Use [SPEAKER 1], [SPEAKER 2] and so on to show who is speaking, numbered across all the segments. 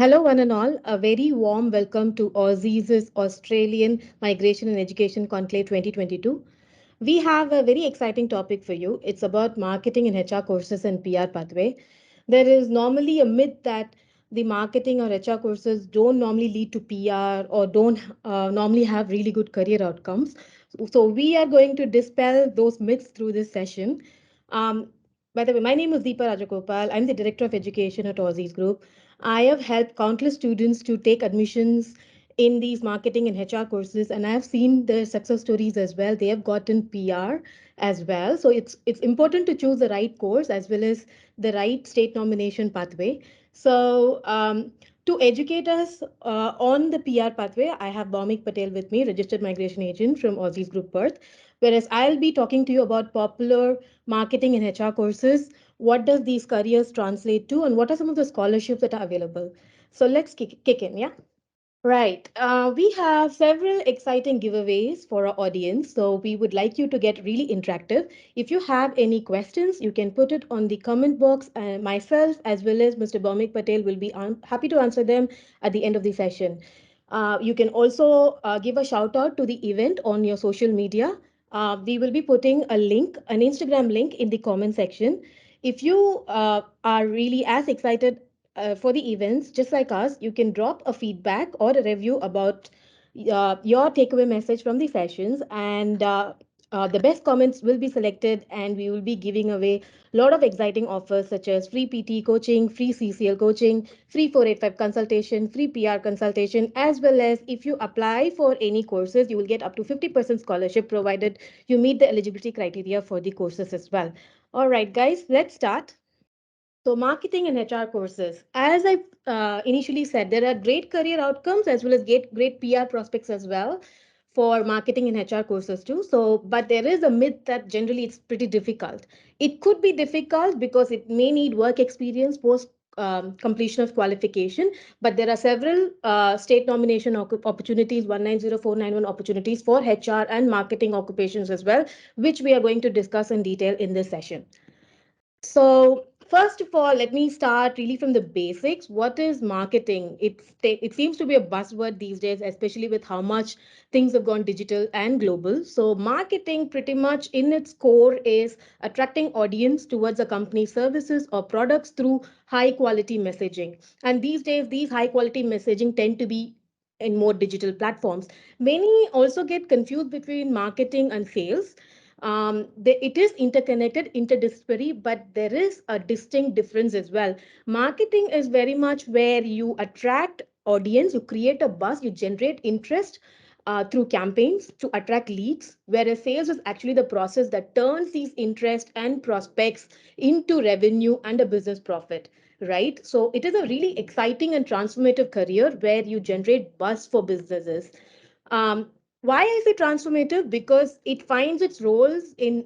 [SPEAKER 1] Hello, one and all. A very warm welcome to Aussizz's Australian Migration and Education Conclave 2022. We have a very exciting topic for you. It's about marketing in HR courses and PR pathway. There is normally a myth that the marketing or HR courses don't normally lead to PR or don't normally have really good career outcomes. So we are going to dispel those myths through this session. Um, by the way, my name is Deepa Rajagopal. I'm the Director of Education at Aussizz Group. I have helped countless students to take admissions in these marketing and HR courses, and I have seen their success stories as well. They have gotten PR as well. So it's important to choose the right course as well as the right state nomination pathway. So to educate us on the PR pathway, I have Baumik Patel with me, registered migration agent from Aussizz Group Perth. Whereas I'll be talking to you about popular marketing and HR courses. What does these careers translate to, and what are some of the scholarships that are available? So let's kick in, yeah? Right. We have several exciting giveaways for our audience. So we would like you to get really interactive. If you have any questions, you can put it on the comment box. And myself, as well as Mr. Baumik Patel, will be happy to answer them at the end of the session. You can also give a shout out to the event on your social media. We will be putting a link, an Instagram link in the comment section. If you are really as excited for the events, just like us, you can drop a feedback or a review about your takeaway message from the sessions, and the best comments will be selected, and we will be giving away a lot of exciting offers such as free PT coaching, free CCL coaching, free 485 consultation, free PR consultation, as well as if you apply for any courses, you will get up to 50% scholarship provided you meet the eligibility criteria for the courses as well. All right, guys, let's start. So, marketing and HR courses. As I initially said, there are great career outcomes as well as great PR prospects as well for marketing and HR courses too. So, but there is a myth that generally it's pretty difficult. It could be difficult because it may need work experience post completion of qualification, but there are several state nomination opportunities, 190491 opportunities for HR and marketing occupations as well, which we are going to discuss in detail in this session. So, first of all, let me start really from the basics. What is marketing? It seems to be a buzzword these days, especially with how much things have gone digital and global. So, marketing pretty much in its core is attracting audience towards a company's services or products through high quality messaging. And these days, these high quality messaging tend to be in more digital platforms. Many also get confused between marketing and sales. It is interconnected, interdisciplinary, but there is a distinct difference as well. Marketing is very much where you attract audience, you create a buzz, you generate interest through campaigns to attract leads, whereas sales is actually the process that turns these interest and prospects into revenue and a business profit. Right. So it is a really exciting and transformative career where you generate buzz for businesses. Um, why is it transformative? Because it finds its roles in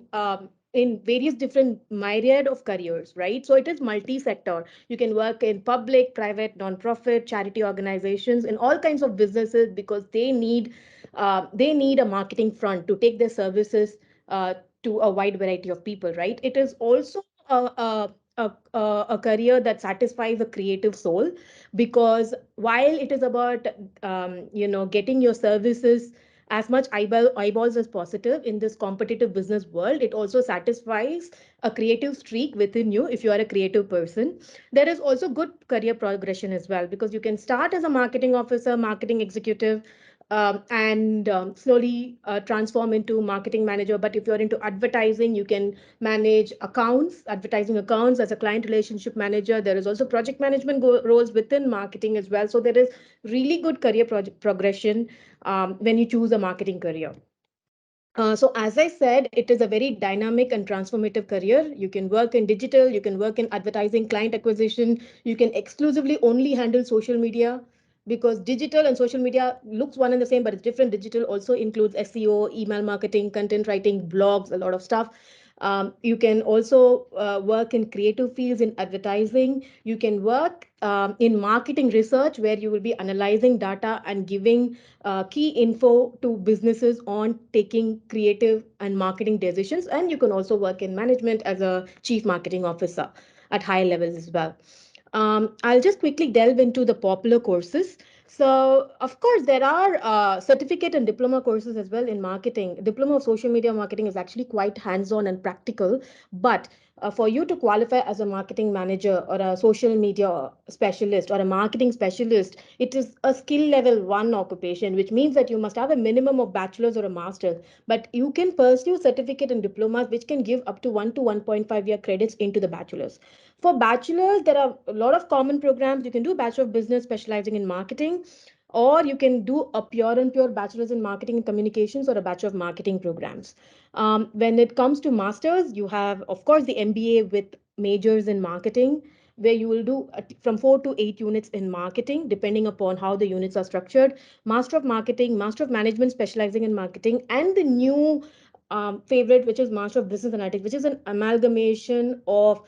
[SPEAKER 1] various different myriad of careers, right? So it is multi-sector. You can work in public, private, non-profit, charity organizations, in all kinds of businesses because they need a marketing front to take their services to a wide variety of people, right? It is also a career that satisfies a creative soul because while it is about getting your services as much eyeballs as possible in this competitive business world, it also satisfies a creative streak within you if you are a creative person. There is also good career progression as well because you can start as a marketing officer, marketing executive, and slowly transform into marketing manager. But if you're into advertising, you can manage accounts, advertising accounts as a client relationship manager. There is also project management roles within marketing as well. So there is really good career progression when you choose a marketing career. So as I said, it is a very dynamic and transformative career. You can work in digital, you can work in advertising, client acquisition, you can exclusively only handle social media because digital and social media looks one and the same, but it's different. Digital also includes SEO, email marketing, content writing, blogs, a lot of stuff. You can also work in creative fields in advertising. You can work in marketing research where you will be analyzing data and giving key info to businesses on taking creative and marketing decisions. And you can also work in management as a chief marketing officer at high levels as well. I'll just quickly delve into the popular courses. So, of course, there are certificate and diploma courses as well in marketing. Diploma of social media marketing is actually quite hands-on and practical. But for you to qualify as a marketing manager or a social media specialist or a marketing specialist, it is a skill level one occupation, which means that you must have a minimum of bachelor's or a master's. But you can pursue certificate and diplomas, which can give up to 1 to 1.5 year credits into the bachelor's. For bachelor's, there are a lot of common programs. You can do Bachelor of Business specializing in marketing, or you can do a pure and pure Bachelor's in Marketing and Communications or a Bachelor of Marketing programs. When it comes to masters, you have, of course, the MBA with majors in marketing, where you will do from 4 to 8 units in marketing, depending upon how the units are structured. Master of Marketing, Master of Management specializing in marketing, and the new favorite, which is Master of Business Analytics, which is an amalgamation of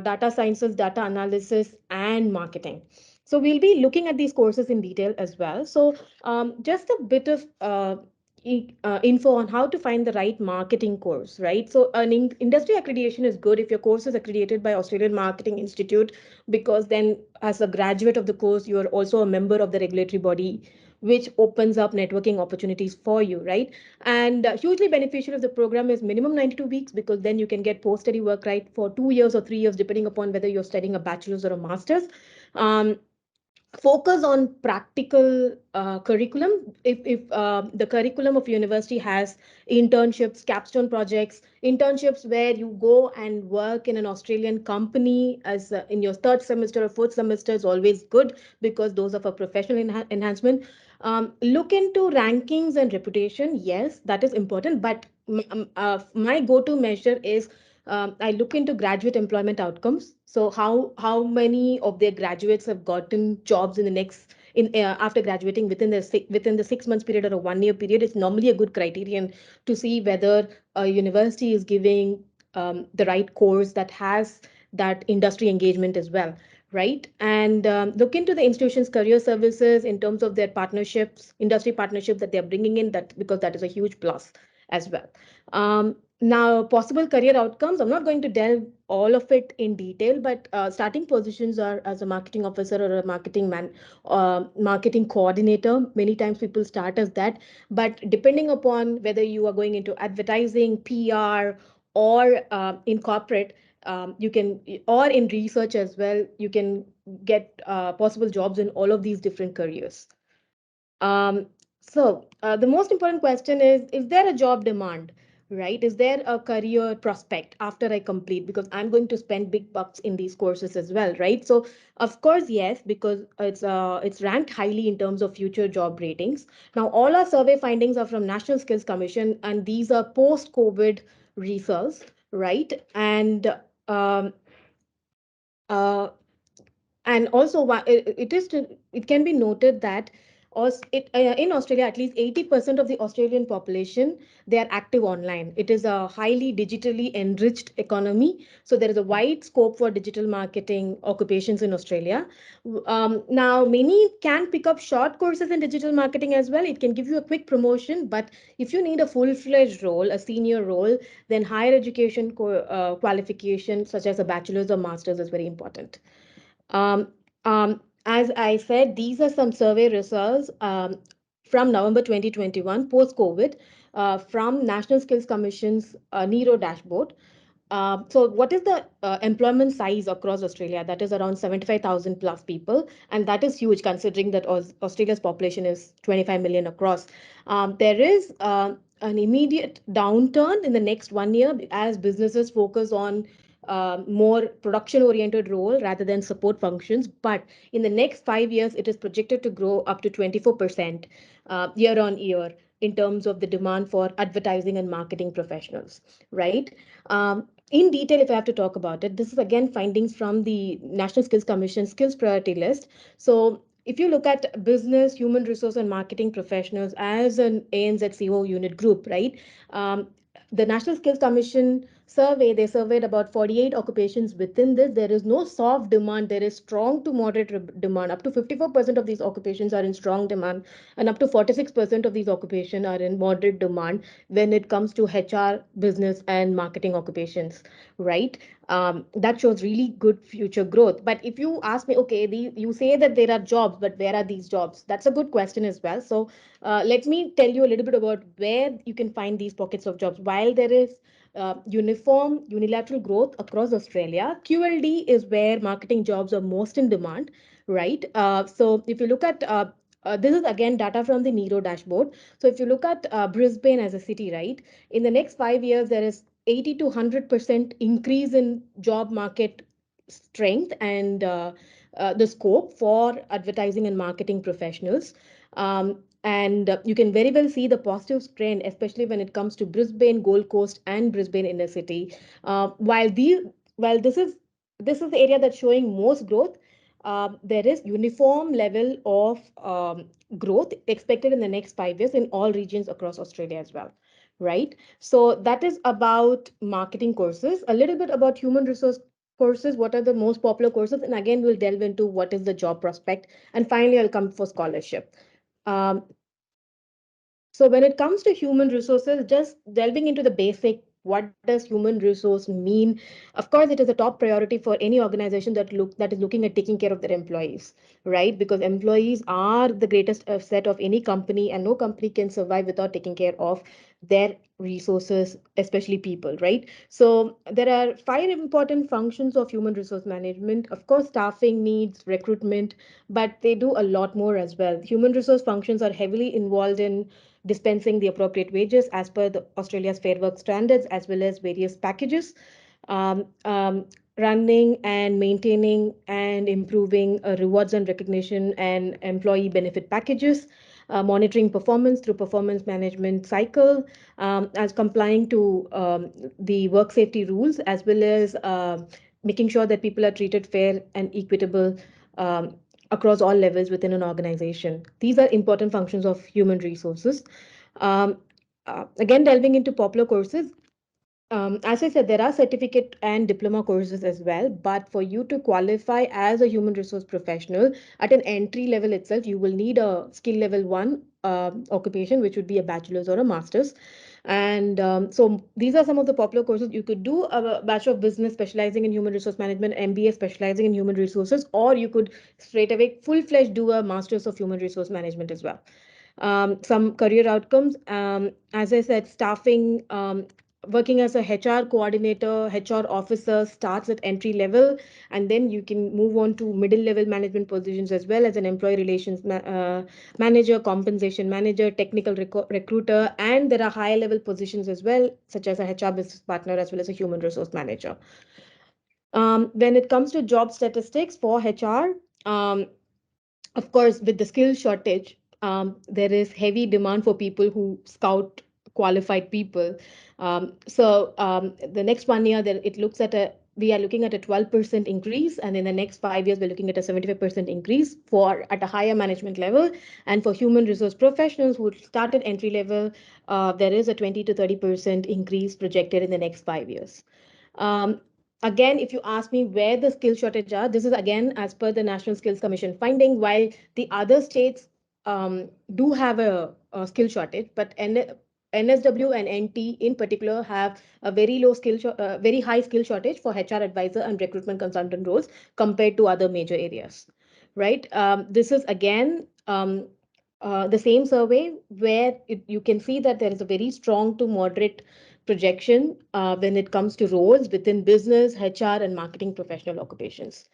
[SPEAKER 1] data sciences, data analysis, and marketing. So we'll be looking at these courses in detail as well. So just a bit of info on how to find the right marketing course, right? So an industry accreditation is good if your course is accredited by Australian Marketing Institute, because then as a graduate of the course, you are also a member of the regulatory body, which opens up networking opportunities for you, right? And hugely beneficial of the program is minimum 92 weeks, because then you can get post-study work, right, for 2 years or 3 years, depending upon whether you're studying a bachelor's or a master's. Um, Focus on practical curriculum. If the curriculum of university has internships, capstone projects, internships where you go and work in an Australian company as in your third semester or fourth semester, is always good, because those are for professional enhancement. Look into rankings and reputation. Yes, that is important, but my go-to measure is I look into graduate employment outcomes. So how many of their graduates have gotten jobs in the next in after graduating within the 6 months period or a 1 year period. It's normally a good criterion to see whether a university is giving the right course that has that industry engagement as well, right? And look into the institution's career services in terms of their partnerships, industry partnerships that they're bringing in, that because that is a huge plus as well. Now, possible career outcomes, I'm not going to delve all of it in detail, but starting positions are as a marketing officer or a marketing coordinator. Many times people start as that, but depending upon whether you are going into advertising, PR, or in corporate, you can, or in research as well, you can get possible jobs in all of these different careers. Um, so the most important question is there a job demand, right? Is there a career prospect after I complete? Because I'm going to spend big bucks in these courses as well, right? So of course, yes, because it's ranked highly in terms of future job ratings. Now, all our survey findings are from National Skills Commission, and these are post-COVID results, right? Um, uh, and also it can be noted that in Australia, at least 80% of the Australian population, they are active online. It is a highly digitally enriched economy, so there is a wide scope for digital marketing occupations in Australia. Now many can pick up short courses in digital marketing as well. It can give you a quick promotion, but if you need a full-fledged role, a senior role, then higher education qualification such as a bachelor's or master's is very important. um, as I said, these are some survey results from November 2021, post-COVID, from National Skills Commission's Nero dashboard. So what is the employment size across Australia? That is around 75,000 plus people, and that is huge considering that Australia's population is 25 million across. There is an immediate downturn in the next 1 year as businesses focus on more production oriented role rather than support functions. But in the next 5 years, it is projected to grow up to 24% year on year in terms of the demand for advertising and marketing professionals, right? In detail, if I have to talk about it, this is again findings from the National Skills Commission skills priority list. So if you look at business, human resource, and marketing professionals as an ANZ CO unit group, right? The National Skills Commission survey, they surveyed about 48 occupations within this. There is no soft demand, there is strong to moderate demand. Up to 54% of these occupations are in strong demand, and up to 46% of these occupations are in moderate demand when it comes to HR, business, and marketing occupations, right? That shows really good future growth. But if you ask me, okay, you say that there are jobs, but where are these jobs? That's a good question as well. So let me tell you a little bit about where you can find these pockets of jobs. While there is uniform unilateral growth across Australia, QLD is where marketing jobs are most in demand, right? So if you look at this is again data from the Nero dashboard. So if you look at Brisbane as a city, right, in the next 5 years, there is 80 to 100% increase in job market strength and the scope for advertising and marketing professionals. And you can very well see the positive trend, especially when it comes to Brisbane, Gold Coast, and Brisbane inner city. While this is the area that's showing most growth, there is uniform level of growth expected in the next 5 years in all regions across Australia as well, right? So that is about marketing courses. A little bit about human resource courses. What are the most popular courses? And again, we'll delve into what is the job prospect. And finally, I'll come for scholarship. Um, so when it comes to human resources, just delving into the basic, what does human resource mean? Of course, it is a top priority for any organization that is looking at taking care of their employees, right? Because employees are the greatest asset of any company, and no company can survive without taking care of their resources, especially people, right? So there are five important functions of human resource management. Of course, staffing needs, recruitment, but they do a lot more as well. Human resource functions are heavily involved in dispensing the appropriate wages as per the Australia's Fair Work standards, as well as various packages, um, um, running and maintaining and improving rewards and recognition and employee benefit packages, monitoring performance through performance management cycle, as complying to the work safety rules, as well as making sure that people are treated fair and equitable um, across all levels within an organization. These are important functions of human resources. Um, Again, delving into popular courses, as I said, there are certificate and diploma courses as well, but for you to qualify as a human resource professional at an entry level itself, you will need a skill level one occupation, which would be a bachelor's or a master's. And so these are some of the popular courses. You could do a Bachelor of Business specializing in human resource management, MBA specializing in human resources, or you could straight away full-fledged do a master's of human resource management as well. Some career outcomes, as I said, staffing, working as a HR coordinator, HR officer starts at entry level, and then you can move on to middle level management positions as well as an employee relations manager, compensation manager, technical recruiter, and there are higher level positions as well, such as a HR business partner as well as a human resource manager. When it comes to job statistics for HR, of course, with the skill shortage, there is heavy demand for people who scout qualified people. The next 1 year, it looks at we are looking at a 12% increase, and in the next 5 years, we're looking at a 75% increase for at a higher management level. And for human resource professionals who start at entry level, there is a 20 to 30% increase projected in the next 5 years. Um, Again, if you ask me where the skill shortage are, this is again as per the National Skills Commission finding, while the other states do have a skill shortage, but NSW and NT in particular have a very very high skill shortage for HR advisor and recruitment consultant roles compared to other major areas, right? This is again the same survey where you can see that there is a very strong to moderate projection when it comes to roles within business, HR, and marketing professional occupations.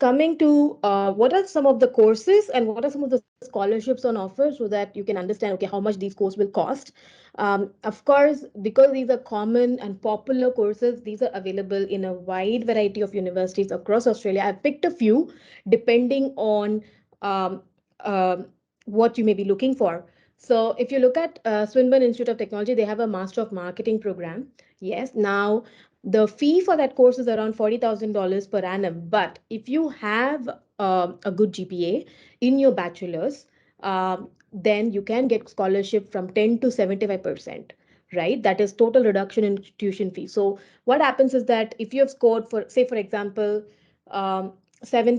[SPEAKER 1] Coming to what are some of the courses and what are some of the scholarships on offer so that you can understand, okay, how much these courses will cost. Of course, because these are common and popular courses, these are available in a wide variety of universities across Australia. I've picked a few depending on um, um what you may be looking for. So if you look at Swinburne Institute of Technology, they have a Master of Marketing program. Yes, now the fee for that course is around $40,000 per annum. But if you have a good GPA in your bachelor's, then you can get scholarship from 10 to 75%. right? That is total reduction in tuition fee. So what happens is that if you have scored for, say, for example, 7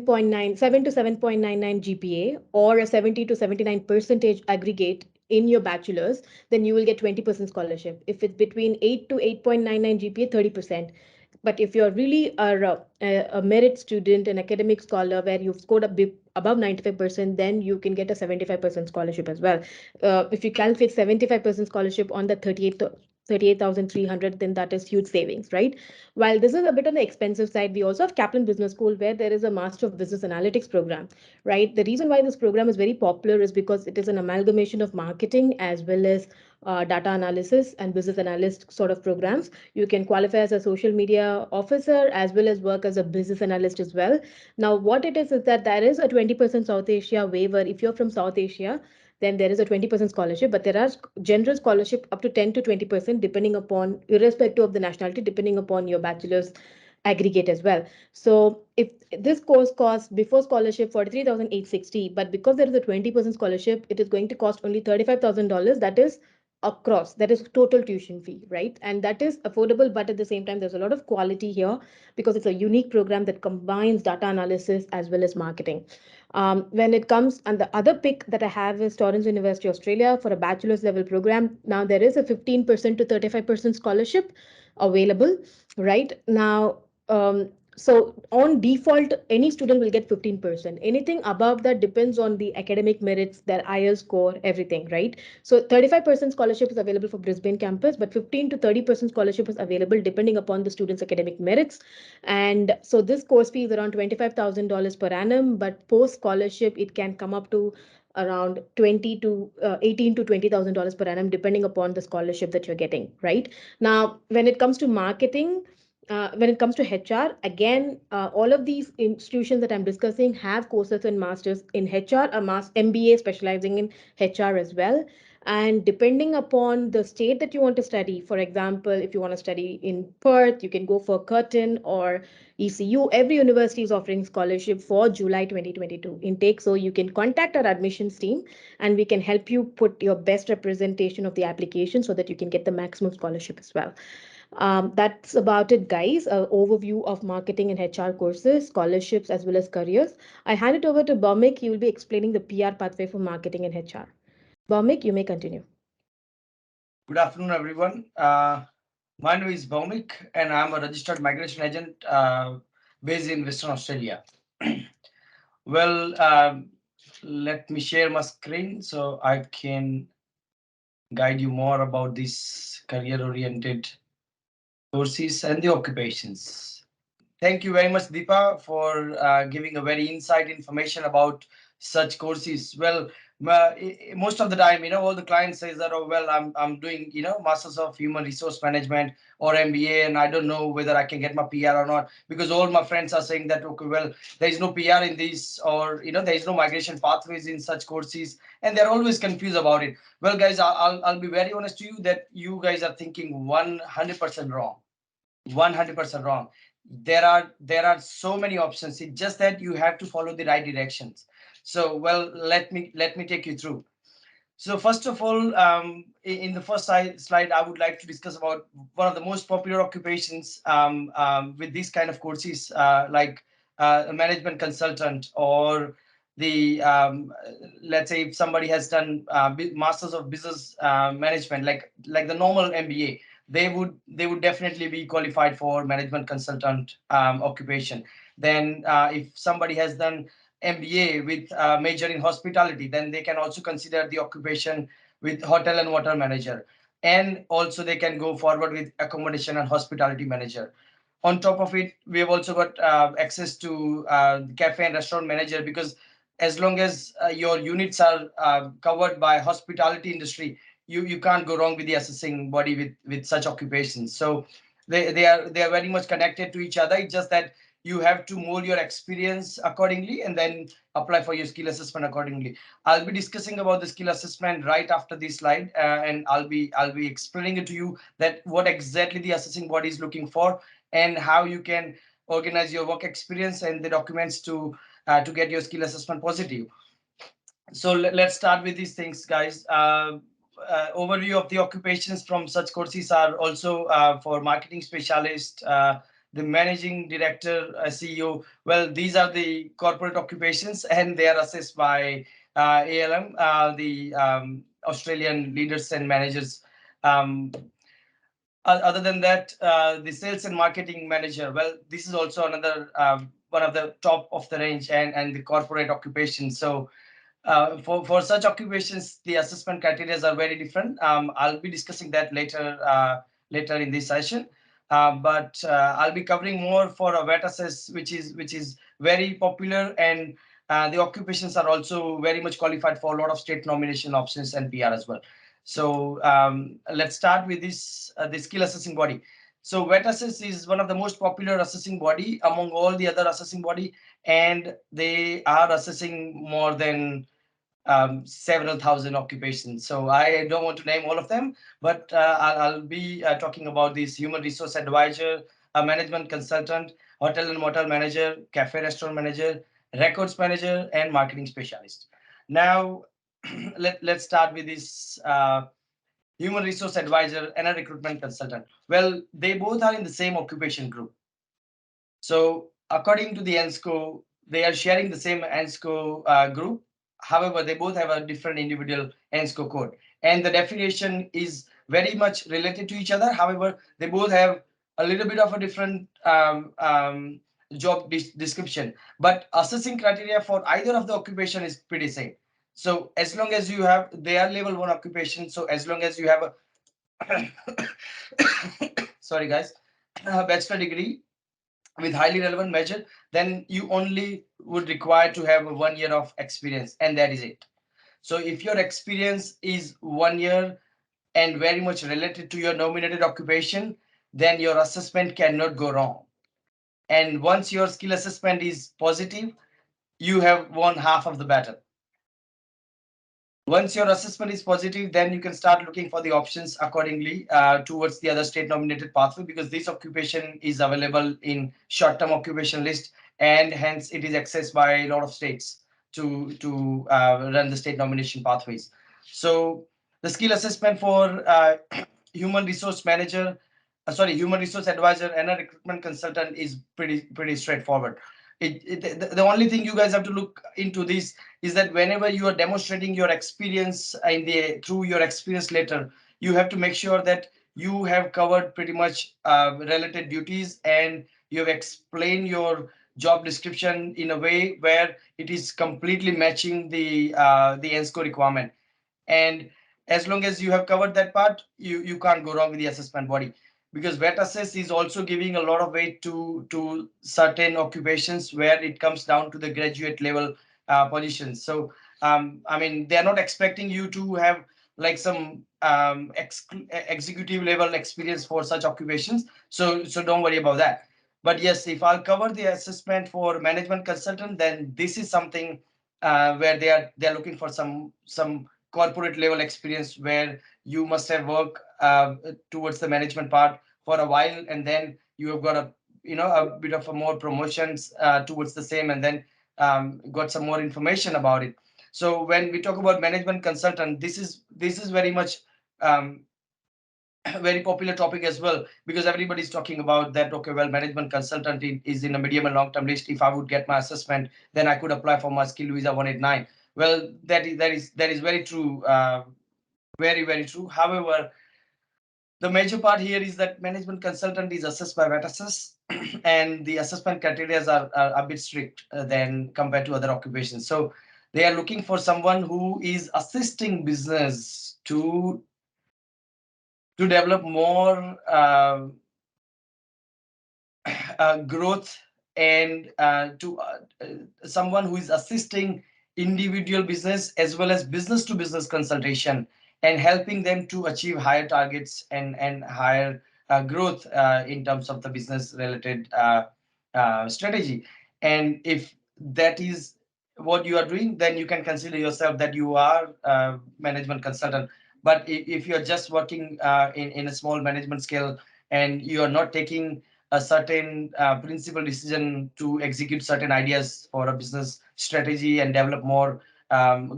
[SPEAKER 1] to 7.99 GPA or a 70 to 79 percentage aggregate in your bachelor's, then you will get 20% scholarship. If it's between 8 to 8.99 GPA, 30%. But if you're really a merit student, an academic scholar where you've scored a bit above 95%, then you can get a 75% scholarship as well. If you calculate 75% scholarship on the 38,300, then that is huge savings, right? While this is a bit on the expensive side, we also have Kaplan Business School where there is a Master of Business Analytics program, right? The reason why this program is very popular is because it is an amalgamation of marketing as well as data analysis and business analyst sort of programs. You can qualify as a social media officer as well as work as a business analyst as well. Now, what it is that there is a 20% South Asia waiver. If you're from South Asia, then there is a 20% scholarship, but there are general scholarship up to 10 to 20% depending upon, irrespective of the nationality, depending upon your bachelor's aggregate as well. So if this course costs before scholarship 43,860, but because there is a 20% scholarship, it is going to cost only $35,000. That is across, that is total tuition fee, right? And that is affordable, but at the same time there's a lot of quality here because it's a unique program that combines data analysis as well as marketing. When it comes, and the other pick that I have is Torrens University Australia for a bachelor's level program. Now there is a 15% to 35% scholarship available right now. So on default, any student will get 15%. Anything above that depends on the academic merits, their IELTS score, everything, right? So 35% scholarship is available for Brisbane campus, but 15 to 30% scholarship is available depending upon the student's academic merits. And so this course fee is around $25,000 per annum, but post scholarship, it can come up to around 20 to 18 to $20,000 per annum, depending upon the scholarship that you're getting, right? Now, when it comes to marketing, when it comes to HR, again, all of these institutions that I'm discussing have courses and masters in HR, a MBA specializing in HR as well. And depending upon the state that you want to study, for example, if you want to study in Perth, you can go for Curtin or ECU. Every university is offering scholarship for July 2022 intake. So you can contact our admissions team and we can help you put your best representation of the application so that you can get the maximum scholarship as well. That's about it, guys. An overview of marketing and HR courses, scholarships, as well as careers. I hand it over to Baumik. He will be explaining the PR pathway for marketing and HR. Baumik, you may continue.
[SPEAKER 2] Good afternoon, everyone. My name is Baumik, and I'm a registered migration agent based in Western Australia. well, let me share my screen so I can guide you more about these career-oriented courses and the occupations. Thank you very much, Deepa, for giving a very insight information about such courses. Well, most of the time, all the clients says that, oh, well, I'm doing, Masters of Human Resource Management or MBA, and I don't know whether I can get my PR or not because all my friends are saying that, okay, well, there is no PR in this, or there is no migration pathways in such courses, and they're always confused about it. Well, guys, I'll be very honest to you that you guys are thinking 100% wrong. 100% wrong. There are so many options. It's just that you have to follow the right directions. So, well, let me take you through. So first of all, in the first slide, I would like to discuss about one of the most popular occupations with these kind of courses, like a management consultant, or the let's say if somebody has done Masters of Business Management, like the normal MBA, they would definitely be qualified for management consultant occupation. Then if somebody has done MBA with major in hospitality, then they can also consider the occupation with hotel and water manager. And also they can go forward with accommodation and hospitality manager. On top of it, we have also got access to cafe and restaurant manager, because as long as your units are covered by hospitality industry, you can't go wrong with the assessing body with such occupations. So they are very much connected to each other. It's just that you have to mold your experience accordingly and then apply for your skill assessment accordingly. I'll be discussing about the skill assessment right after this slide, and I'll be explaining it to you that what exactly the assessing body is looking for and how you can organize your work experience and the documents to get your skill assessment positive. So let's start with these things, guys. overview of the occupations from such courses are also for marketing specialist, the managing director, CEO. Well, these are the corporate occupations, and they are assessed by ALM, the Australian leaders and managers. Um, Other than that, the sales and marketing manager. Well, this is also another one of the top of the range and the corporate occupation. So for such occupations, the assessment criteria are very different. I'll be discussing that later in this session. But I'll be covering more for a vet assess, which is very popular, and the occupations are also very much qualified for a lot of state nomination options and PR as well. So let's start with this the skill assessing body. So vet assess is one of the most popular assessing body among all the other assessing body, and they are assessing more than several thousand occupations. So I don't want to name all of them, but I'll be talking about this human resource advisor, a management consultant, hotel and motel manager, cafe restaurant manager, records manager, and marketing specialist. Now, let's start with this human resource advisor and a recruitment consultant. Well, they both are in the same occupation group. So according to the ENSCO, they are sharing the same ENSCO group. However, they both have a different individual ENSCO code, and the definition is very much related to each other. However, they both have a little bit of a different job description, but assessing criteria for either of the occupation is pretty same. So as long as you have, they are level one occupation. So as long as you have a sorry guys, a bachelor degree with highly relevant measure, then you only would require to have 1 year of experience, and that is it. So if your experience is 1 year and very much related to your nominated occupation, then your assessment cannot go wrong. And once your skill assessment is positive, you have won half of the battle. Once your assessment is positive, then you can start looking for the options accordingly towards the other state nominated pathway, because this occupation is available in short term occupation list, and hence it is accessed by a lot of states to run the state nomination pathways. So the skill assessment for human resource manager, human resource advisor and a recruitment consultant is pretty straightforward. The only thing you guys have to look into this is that whenever you are demonstrating your experience in the through your experience letter, you have to make sure that you have covered pretty much related duties, and you have explained your job description in a way where it is completely matching the ENSCO requirement. And as long as you have covered that part, you can't go wrong with the assessment body, because vet assess is also giving a lot of weight to certain occupations where it comes down to the graduate level positions. So I mean, they are not expecting you to have like some executive level experience for such occupations, so don't worry about that. But yes, if I'll cover the assessment for management consultant, then this is something where they are looking for some corporate level experience, where you must have worked towards the management part for a while, and then you have got a bit of a more promotions towards the same, and then got some more information about it. So when we talk about management consultant, this is very much um, very popular topic as well, because everybody's talking about that. Okay, well, management consultant is in a medium and long term list. If I would get my assessment, then I could apply for my skill visa 189. Well, that is very true, very true. However, the major part here is that management consultant is assessed by VETASYS, and the assessment criteria are a bit strict than compared to other occupations. So they are looking for someone who is assisting business to develop more growth, and to someone who is assisting individual business as well as business to business consultation, and helping them to achieve higher targets and higher growth in terms of the business related strategy. And if that is what you are doing, then you can consider yourself that you are a management consultant. But if you're just working in a small management scale, and you are not taking a certain principal decision to execute certain ideas for a business strategy and develop more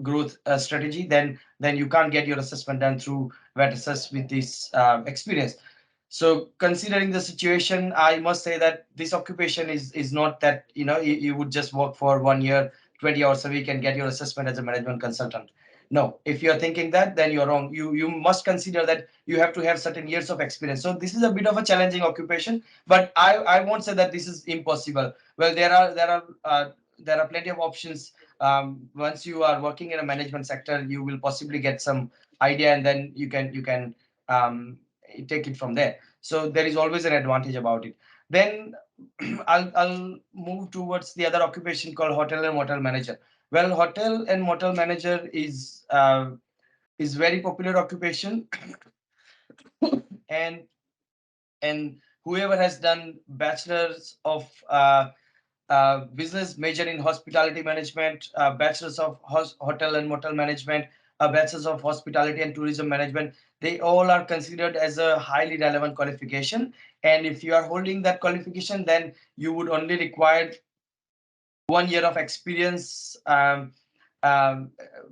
[SPEAKER 2] growth strategy, then you can't get your assessment done through vet assess with this experience. So considering the situation, I must say that this occupation is not that you would just work for 1 year, 20 hours a week and get your assessment as a management consultant. No, if you're thinking that, then you're wrong. You must consider that you have to have certain years of experience. So this is a bit of a challenging occupation, but I won't say that this is impossible. Well, there are plenty of options. Once you are working in a management sector, you will possibly get some idea, and then you can um, take it from there. So there is always an advantage about it. Then I'll move towards the other occupation called hotel and motel manager. Well, hotel and motel manager is very popular occupation, and and whoever has done bachelors of business major in hospitality management, bachelors of hotel and motel management, bachelors of hospitality and tourism management, they all are considered as a highly relevant qualification. And if you are holding that qualification, then you would only require 1 year of experience, um,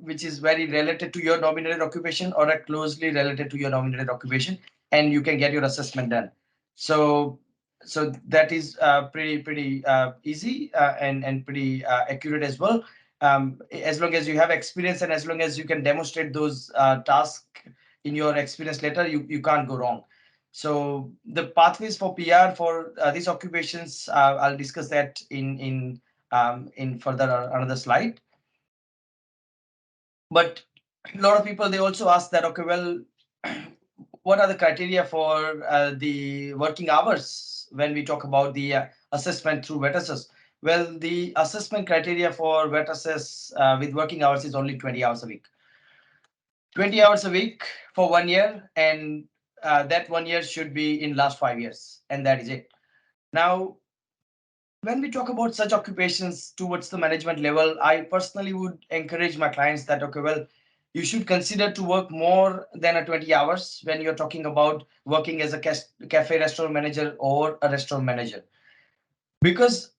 [SPEAKER 2] which is very related to your nominated occupation or are closely related to your nominated occupation, and you can get your assessment done. So, so that is pretty easy and pretty accurate as well. As long as you have experience and as long as you can demonstrate those tasks in your experience letter, you can't go wrong. So the pathways for PR for these occupations, I'll discuss that in further another slide. But a lot of people, they also ask that, okay, well, what are the criteria for the working hours when we talk about the assessment through VETASYS? Well, the assessment criteria for VETASYS with working hours is only 20 hours a week. 20 hours a week for 1 year, and that 1 year should be in last 5 years, and that is it. Now, when we talk about such occupations towards the management level, I personally would encourage my clients that, okay, well, you should consider to work more than a 20 hours when you're talking about working as a cafe restaurant manager or a restaurant manager. Because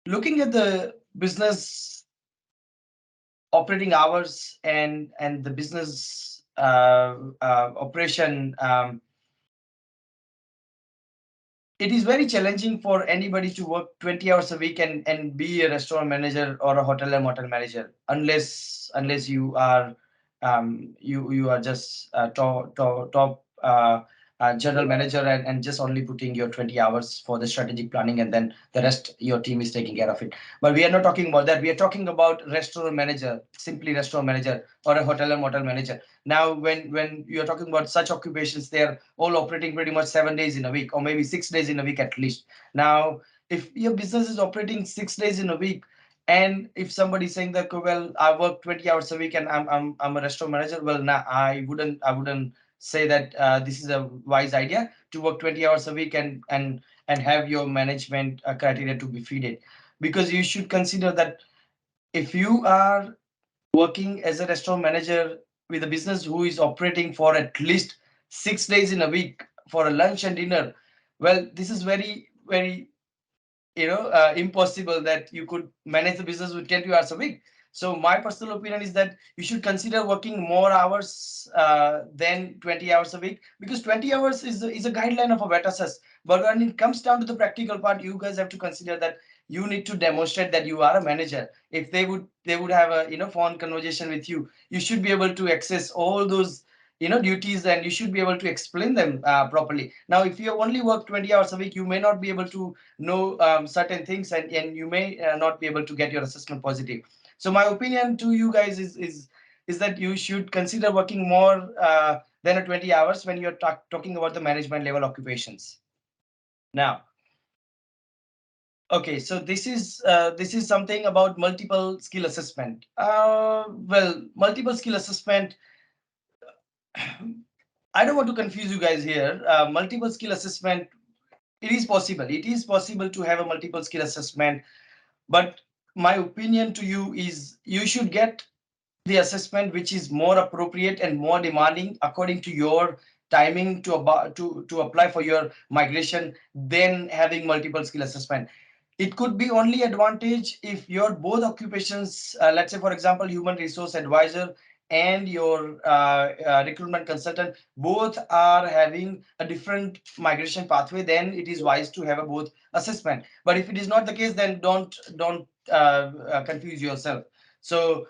[SPEAKER 2] looking at the business operating hours and the business operation, it is very challenging for anybody to work 20 hours a week and be a restaurant manager or a hotel and motel manager, unless you are you are just top general manager and just only putting your 20 hours for the strategic planning, and then the rest your team is taking care of it. But we are not talking about that. We are talking about restaurant manager, simply restaurant manager, or a hotel and motel manager. Now, when you're talking about such occupations, they're all operating pretty much 7 days in a week, or maybe 6 days in a week at least. Now, if your business is operating 6 days in a week, and if somebody's saying that, "Oh, well, I work 20 hours a week and I'm a restaurant manager," well, now I wouldn't say that this is a wise idea to work 20 hours a week and have your management criteria to be feeded, because you should consider that if you are working as a restaurant manager with a business who is operating for at least 6 days in a week for a lunch and dinner, well, this is very impossible that you could manage the business with 20 hours a week. So my personal opinion is that you should consider working more hours than 20 hours a week, because 20 hours is a guideline of a better assess. But when it comes down to the practical part, you guys have to consider that you need to demonstrate that you are a manager. If they would have a phone conversation with you, you should be able to access all those duties, and you should be able to explain them properly. Now, if you only work 20 hours a week, you may not be able to know certain things, and you may not be able to get your assessment positive. So my opinion to you guys is that you should consider working more than a 20 hours when you're talking about the management level occupations. Now, okay, so this is something about multiple skill assessment. Well, multiple skill assessment, I don't want to confuse you guys here. Multiple skill assessment, it is possible. It is possible to have a multiple skill assessment, but my opinion to you is you should get the assessment which is more appropriate and more demanding according to your timing to apply for your migration than having multiple skill assessment. It could be only advantage if your both occupations, let's say for example, human resource advisor and your recruitment consultant, both are having a different migration pathway. Then it is wise to have a both assessment. But if it is not the case, then don't confuse yourself. So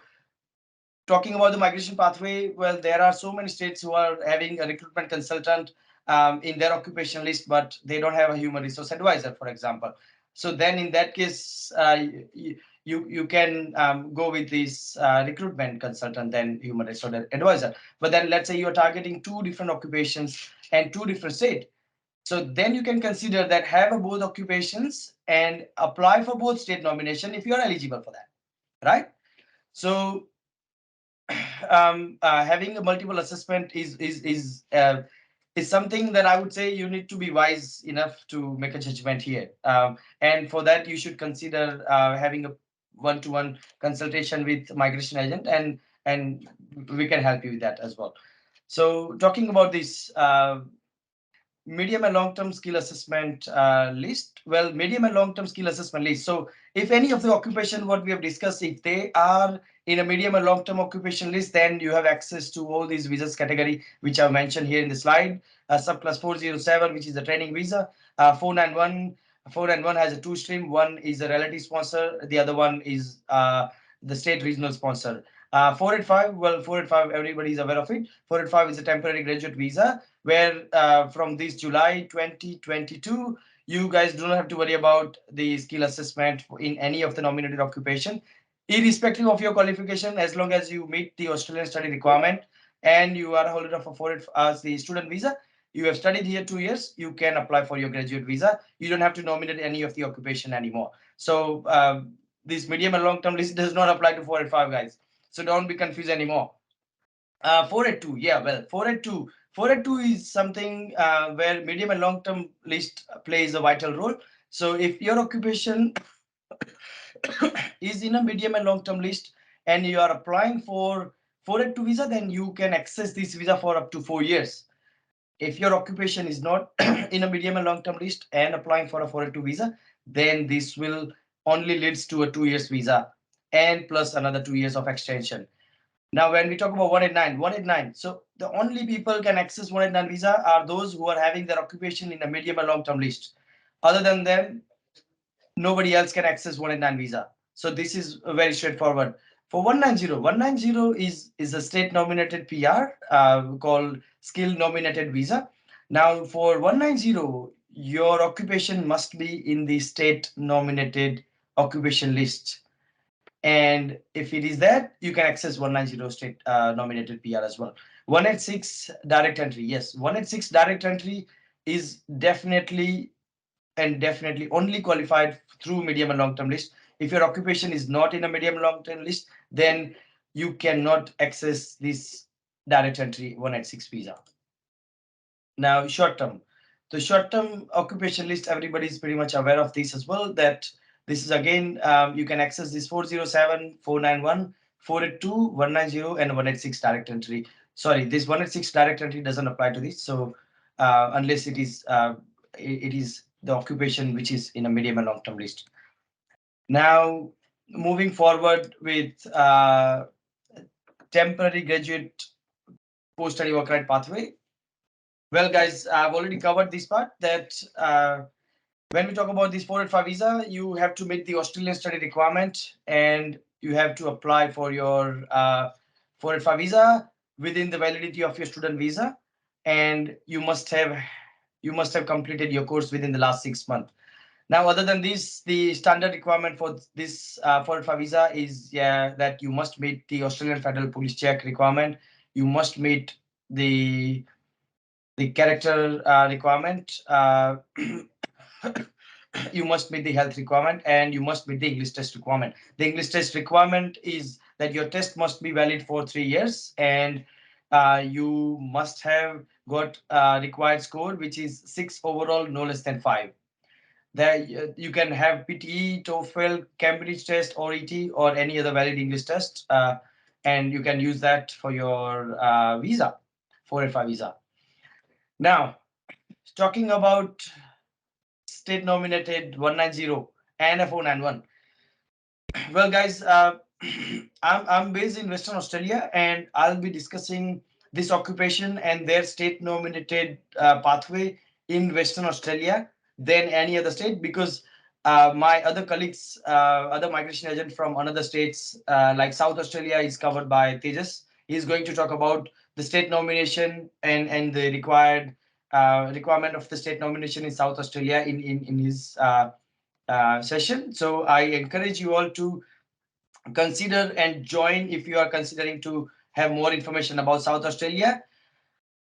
[SPEAKER 2] talking about the migration pathway, well, there are so many states who are having a recruitment consultant in their occupation list, but they don't have a human resource advisor, for example. So then, in that case, you can go with this recruitment consultant than human resource advisor. But then, let's say you are targeting two different occupations and two different states. So then you can consider that have a both occupations and apply for both state nomination if you are eligible for that, right? So having a multiple assessment is something that I would say you need to be wise enough to make a judgment here. And for that, you should consider having a one-to-one consultation with migration agent, and we can help you with that as well. So talking about this medium and long-term skill assessment list. Well, medium and long-term skill assessment list. So if any of the occupation what we have discussed, if they are in a medium and long-term occupation list, then you have access to all these visas category which I've mentioned here in the slide. Subclass 407, which is the training visa. 491 has a two stream. One is a relative sponsor, the other one is the state regional sponsor. 485, well, 485 everybody is aware of it. 485 is a temporary graduate visa where from this July 2022, you guys do not have to worry about the skill assessment in any of the nominated occupation, irrespective of your qualification, as long as you meet the Australian study requirement and you are a holder of a 4 as the student visa. You have studied here 2 years, you can apply for your graduate visa. You don't have to nominate any of the occupation anymore. So this medium and long term list does not apply to 485 guys. So don't be confused anymore. 482, yeah, well, 482 is something where medium and long term list plays a vital role. So if your occupation is in a medium and long term list and you are applying for 482 visa, then you can access this visa for up to 4 years. If your occupation is not in a medium and long term list and applying for a 482 visa, then this will only leads to a 2 years visa and plus another 2 years of extension. Now, when we talk about 189, so the only people can access 189 visa are those who are having their occupation in a medium and long-term list. Other than them, nobody else can access 189 visa. So this is very straightforward. For 190 is a state nominated PR called skill nominated visa. Now, for 190, your occupation must be in the state nominated occupation list. And if it is that, you can access 190 state nominated PR as well. 186 direct entry. Yes, 186 direct entry is definitely only qualified through medium and long term list. If your occupation is not in a medium long term list, then you cannot access this direct entry 186 visa. Now, short term. The short term occupation list, everybody is pretty much aware of this as well. That this is again, you can access this 407, 491, 482, 190, and 186 direct entry. Sorry, this 186 direct entry doesn't apply to this. So, unless it is the occupation which is in a medium and long term list. Now, moving forward with temporary graduate post study work right pathway. Well, guys, I've already covered this part that when we talk about this 485 visa, you have to meet the Australian study requirement and you have to apply for your 485 visa within the validity of your student visa, and you must have completed your course within the last 6 months. Now, other than this, the standard requirement for this 485 visa is that you must meet the Australian Federal Police Check requirement. You must meet the character requirement. You must meet the health requirement and you must meet the English test requirement. The English test requirement is that your test must be valid for 3 years and you must have got required score, which is 6 overall, no less than 5. There you can have PTE, TOEFL, Cambridge test, or ET, or any other valid English test, and you can use that for your visa, 485 visa. Now, talking about state nominated 190. and a 491. Well, guys, I'm based in Western Australia, and I'll be discussing this occupation and their state nominated pathway in Western Australia than any other state, because my other colleagues, other migration agent from another states like South Australia is covered by Tejas. He's going to talk about the state nomination and the requirement of the state nomination in South Australia in his session. So I encourage you all to consider and join if you are considering to have more information about South Australia.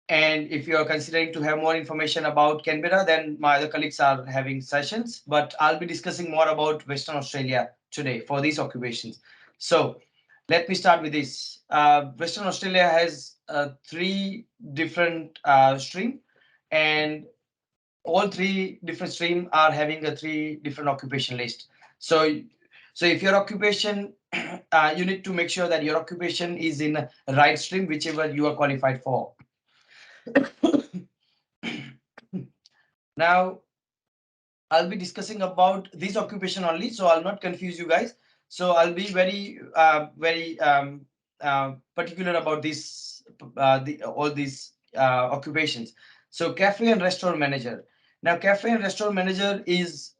[SPEAKER 2] And if you are considering to have more information about Canberra, then my other colleagues are having sessions. But I'll be discussing more about Western Australia today for these occupations. So let me start with this. Western Australia has three different stream, and all three different stream are having a three different occupation list. So if your occupation you need to make sure that your occupation is in a right stream whichever you are qualified for. Now I'll be discussing about this occupation only, so I'll not confuse you guys. So I'll be very particular about this all these occupations. So cafe and restaurant manager. Now cafe and restaurant manager is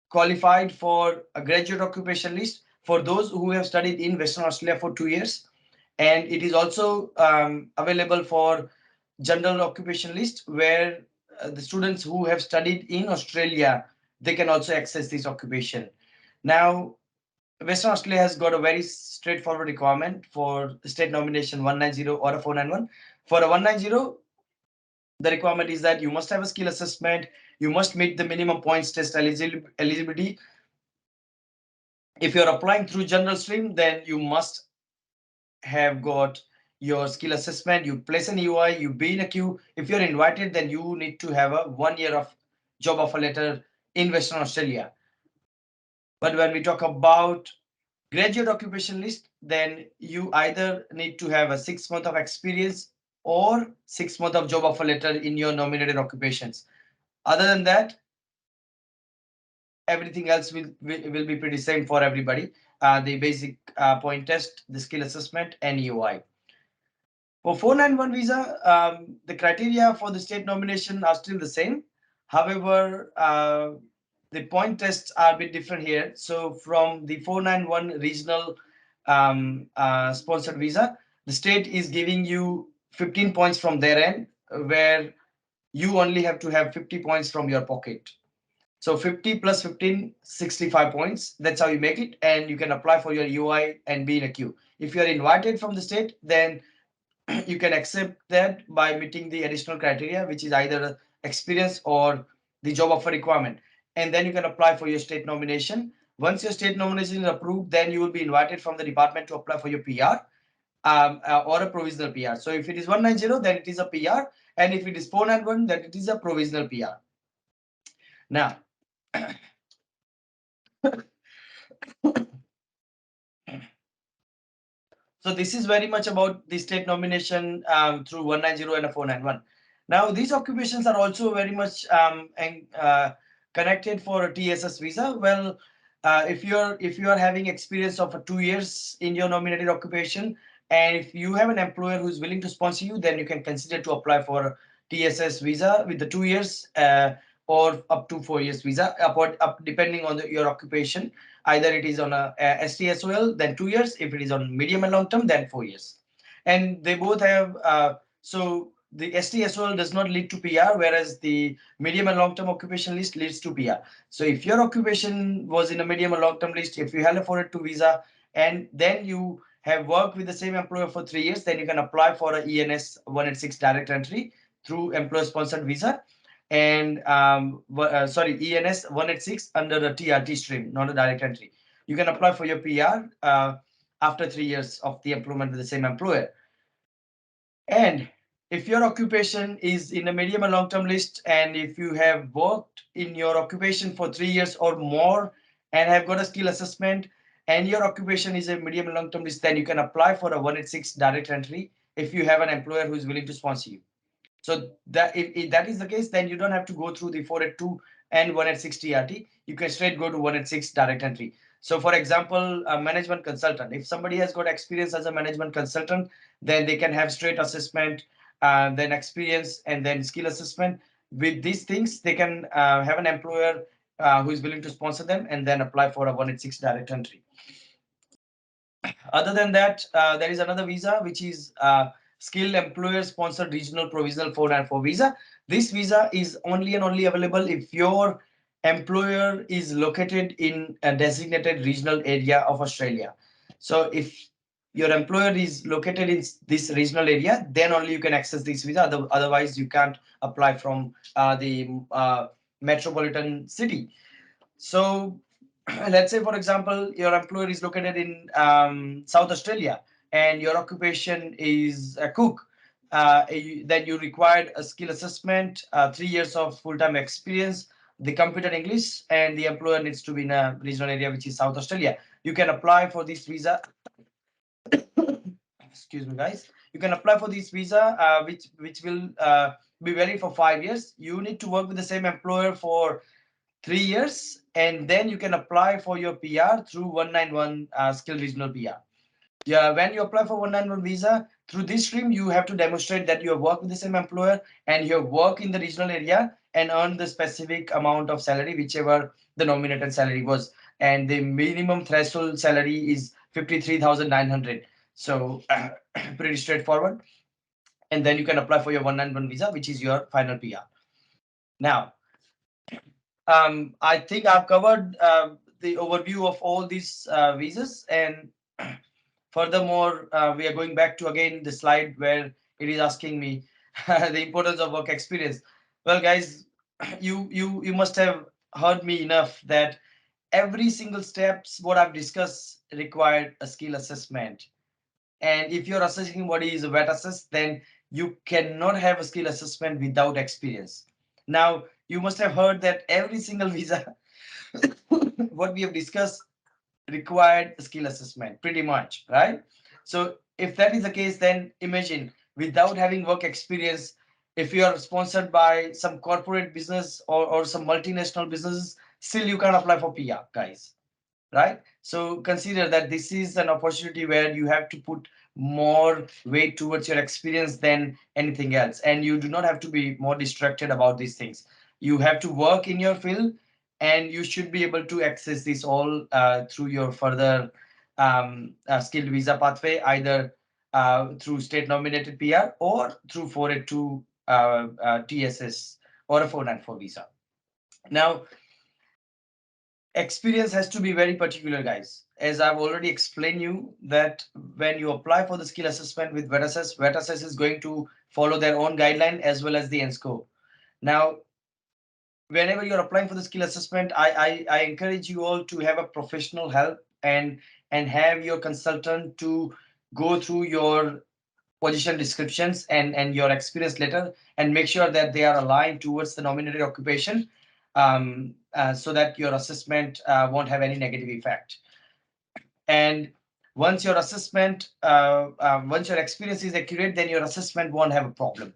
[SPEAKER 2] qualified for a graduate occupation list for those who have studied in Western Australia for 2 years, and it is also available for general occupation list where the students who have studied in Australia, they can also access this occupation. Now Western Australia has got a very straightforward requirement for the state nomination 190 or a 491. For a 190, the requirement is that you must have a skill assessment, you must meet the minimum points test eligibility. If you're applying through general stream, then you must have got your skill assessment, you place an UI, you be in a queue. If you're invited, then you need to have a 1 year of job offer letter in Western Australia. But when we talk about graduate occupation list, then you either need to have a 6 month of experience or 6 month of job offer letter in your nominated occupations. Other than that, everything else will be pretty same for everybody. The basic point test, the skill assessment, and UI. For 491 visa, the criteria for the state nomination are still the same. However, the point tests are a bit different here. So from the 491 regional sponsored visa, the state is giving you 15 points from their end, where you only have to have 50 points from your pocket. So 50 plus 15, 65 points. That's how you make it. And you can apply for your UI and be in a queue. If you're invited from the state, then you can accept that by meeting the additional criteria, which is either experience or the job offer requirement. And then you can apply for your state nomination. Once your state nomination is approved, then you will be invited from the department to apply for your PR or a provisional PR. So if it is 190, then it is a PR. And if it is 491, then it is a provisional PR. Now, so this is very much about the state nomination through 190 and a 491. Now these occupations are also very much connected for a TSS visa. Well, if you are having experience of 2 years in your nominated occupation, and if you have an employer who is willing to sponsor you, then you can consider to apply for TSS visa with the 2 years or up to 4 years visa, depending on your occupation. Either it is on a STSOL, then 2 years. If it is on medium and long term, then 4 years. And they both have, so the STSOL does not lead to PR, whereas the medium and long term occupation list leads to PR. So if your occupation was in a medium or long term list, if you had a 482 visa, and then you have worked with the same employer for 3 years, then you can apply for a ENS 186 direct entry through employer sponsored visa, and sorry, ENS 186 under the TRT stream, not a direct entry. You can apply for your PR after 3 years of the employment with the same employer. And if your occupation is in a medium and long term list, and if you have worked in your occupation for 3 years or more and have got a skill assessment, and your occupation is a medium and long term list, then you can apply for a 186 direct entry if you have an employer who is willing to sponsor you. So that if that is the case, then you don't have to go through the 482 and 186 TRT, you can straight go to 186 direct entry. So for example, a management consultant, if somebody has got experience as a management consultant, then they can have straight assessment, then experience, and then skill assessment. With these things, they can have an employer who is willing to sponsor them and then apply for a 186 direct entry. Other than that, there is another visa which is skilled employer sponsored regional provisional 494 visa. This visa is only and only available if your employer is located in a designated regional area of Australia. So if your employer is located in this regional area, then only you can access this visa. Otherwise, you can't apply from the metropolitan city. So let's say, for example, your employer is located in South Australia and your occupation is a cook. Then you required a skill assessment, 3 years of full-time experience, the computer English, and the employer needs to be in a regional area which is South Australia. You can apply for this visa. Excuse me, guys. You can apply for this visa, which will be valid for 5 years. You need to work with the same employer for 3 years, and then you can apply for your PR through 191 skill regional PR. Yeah, when you apply for 191 visa through this stream, you have to demonstrate that you have worked with the same employer and you have worked in the regional area and earned the specific amount of salary, whichever the nominated salary was. And the minimum threshold salary is 53,900. So pretty straightforward. And then you can apply for your 191 visa, which is your final PR. Now, I think I've covered the overview of all these visas, and furthermore, we are going back to again the slide where it is asking me the importance of work experience. Well, guys, you must have heard me enough that every single steps what I've discussed required a skill assessment. And if your assessing body is a wet assess, then you cannot have a skill assessment without experience. Now, you must have heard that every single visa, what we have discussed, required skill assessment, pretty much, right? So, if that is the case, then imagine without having work experience, if you are sponsored by some corporate business or some multinational businesses, still you can apply for PR, guys, right? So consider that this is an opportunity where you have to put more weight towards your experience than anything else, and you do not have to be more distracted about these things. You have to work in your field, and you should be able to access this all through your further skilled visa pathway, either through state nominated PR or through 482 TSS or a 494 visa. Now, experience has to be very particular, guys. As I've already explained you that when you apply for the skill assessment with VETAssess is going to follow their own guideline as well as the NSCO. Now, whenever you're applying for the skill assessment, I encourage you all to have a professional help and have your consultant to go through your position descriptions and your experience letter and make sure that they are aligned towards the nominated occupation, so that your assessment won't have any negative effect. And once your experience is accurate, then your assessment won't have a problem.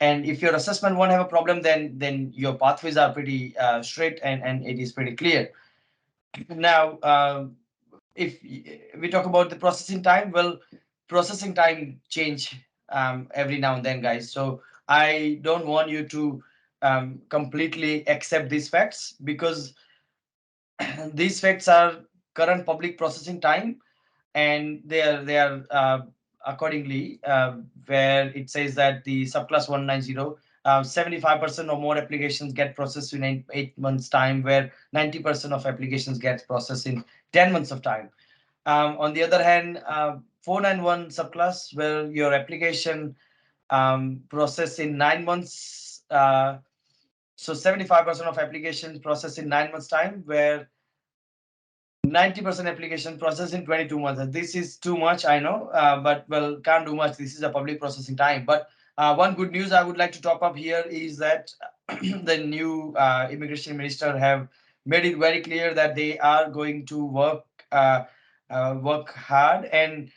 [SPEAKER 2] And if your assessment won't have a problem, then your pathways are pretty straight and it is pretty clear. Now, if we talk about the processing time, well, processing time change every now and then, guys. So I don't want you to completely accept these facts, because these facts are current public processing time, and they are accordingly, where it says that the subclass 190, 75% or more applications get processed in 8 months time, where 90% of applications get processed in 10 months of time. On the other hand, 491 subclass, where your application processed in 9 months, so 75% of applications processed in 9 months time, where 90% application process in 22 months. This is too much, I know, but well, can't do much. This is a public processing time. But one good news I would like to top up here is that the new immigration minister have made it very clear that they are going to work hard and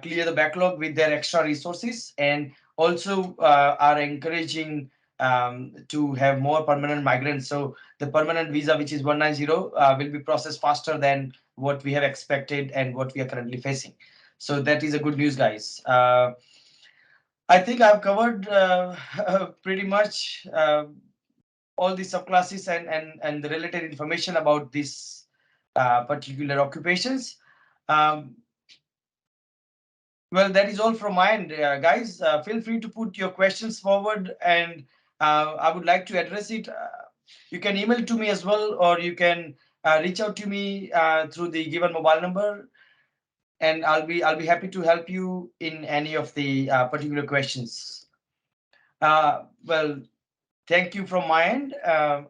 [SPEAKER 2] clear the backlog with their extra resources, and also are encouraging to have more permanent migrants. So the permanent visa, which is 190, will be processed faster than what we have expected and what we are currently facing. So that is a good news, guys. I think I've covered pretty much all the subclasses and the related information about this particular occupations. Um, well, that is all from my end, guys. Feel free to put your questions forward, and I would like to address it. You can email to me as well, or you can reach out to me through the given mobile number, and I'll be happy to help you in any of the particular questions. Well, thank you from my end.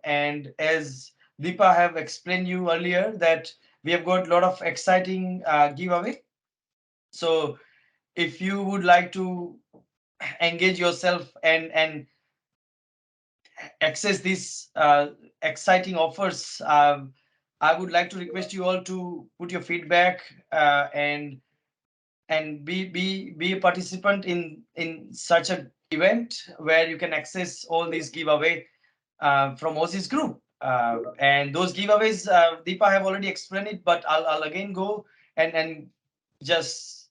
[SPEAKER 2] And as Deepa have explained you earlier, that we have got a lot of exciting giveaway. So if you would like to engage yourself and access these exciting offers, I would like to request you all to put your feedback and be a participant in such a event where you can access all these giveaway from Aussizz group. And those giveaways, Deepa have already explained it, but I'll again go and just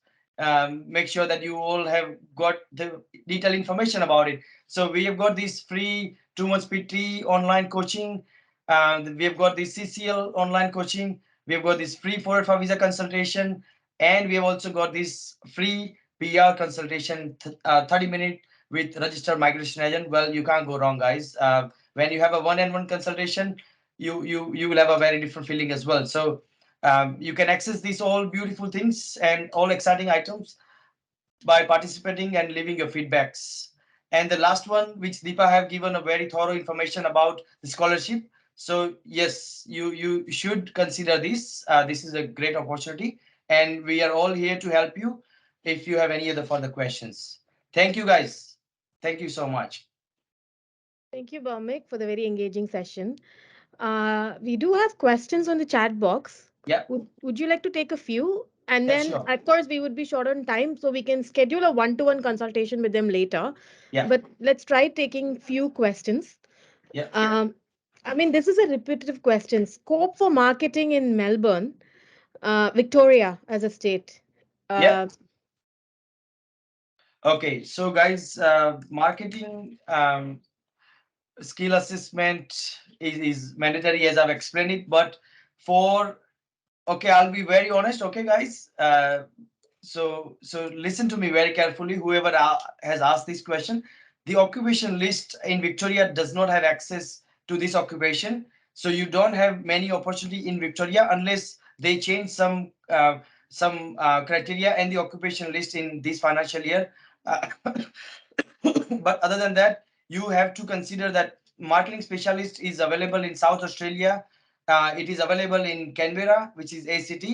[SPEAKER 2] make sure that you all have got the detailed information about it. So we have got this free 2 months PT online coaching. We have got this CCL online coaching. We have got this free 485 visa consultation, and we have also got this free PR consultation, 30-minute with registered migration agent. Well, you can't go wrong, guys. When you have a one-on-one consultation, you will have a very different feeling as well. So you can access these all beautiful things and all exciting items by participating and leaving your feedbacks. And the last one, which Deepa have given a very thorough information about the scholarship. So yes, you should consider this. This is a great opportunity, and we are all here to help you if you have any other further questions. Thank you, guys. Thank you so much.
[SPEAKER 1] Thank you, Bhaumik, for the very engaging session. We do have questions on the chat box.
[SPEAKER 2] Yeah,
[SPEAKER 1] Would you like to take a few? And
[SPEAKER 2] yeah,
[SPEAKER 1] then,
[SPEAKER 2] sure.
[SPEAKER 1] of course, we would be short on time, so we can schedule a one-to-one consultation with them later.
[SPEAKER 2] Yeah,
[SPEAKER 1] But let's try taking few questions.
[SPEAKER 2] yeah,
[SPEAKER 1] Um, I mean, this is a repetitive question. Scope for marketing in Melbourne, Victoria as a state.
[SPEAKER 2] yeah.
[SPEAKER 1] Uh,
[SPEAKER 2] Okay, so guys, marketing skill assessment is mandatory as I've explained it. But for okay, I'll be very honest. Okay, guys. So listen to me very carefully. Whoever has asked this question, the occupation list in Victoria does not have access to this occupation. So you don't have many opportunity in Victoria unless they change some criteria and the occupation list in this financial year. Uh, but other than that, you have to consider that marketing specialist is available in South Australia. It is available in Canberra, which is ACT.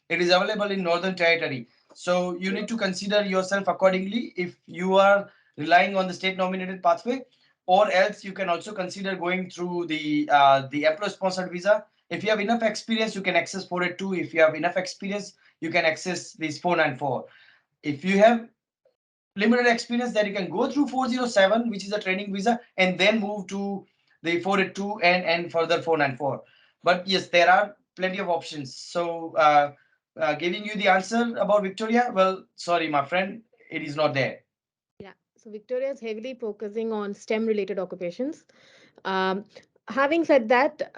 [SPEAKER 2] It is available in Northern Territory. So you need to consider yourself accordingly if you are relying on the state nominated pathway, or else you can also consider going through the employer sponsored visa. If you have enough experience, you can access 482. If you have enough experience, you can access this 494. If you have limited experience, that you can go through 407, which is a training visa, and then move to the 482 and further 494. But yes, there are plenty of options. So giving you the answer about Victoria, well, sorry my friend, it is not there.
[SPEAKER 1] yeah, so Victoria is heavily focusing on STEM-related occupations. Um, Having said that,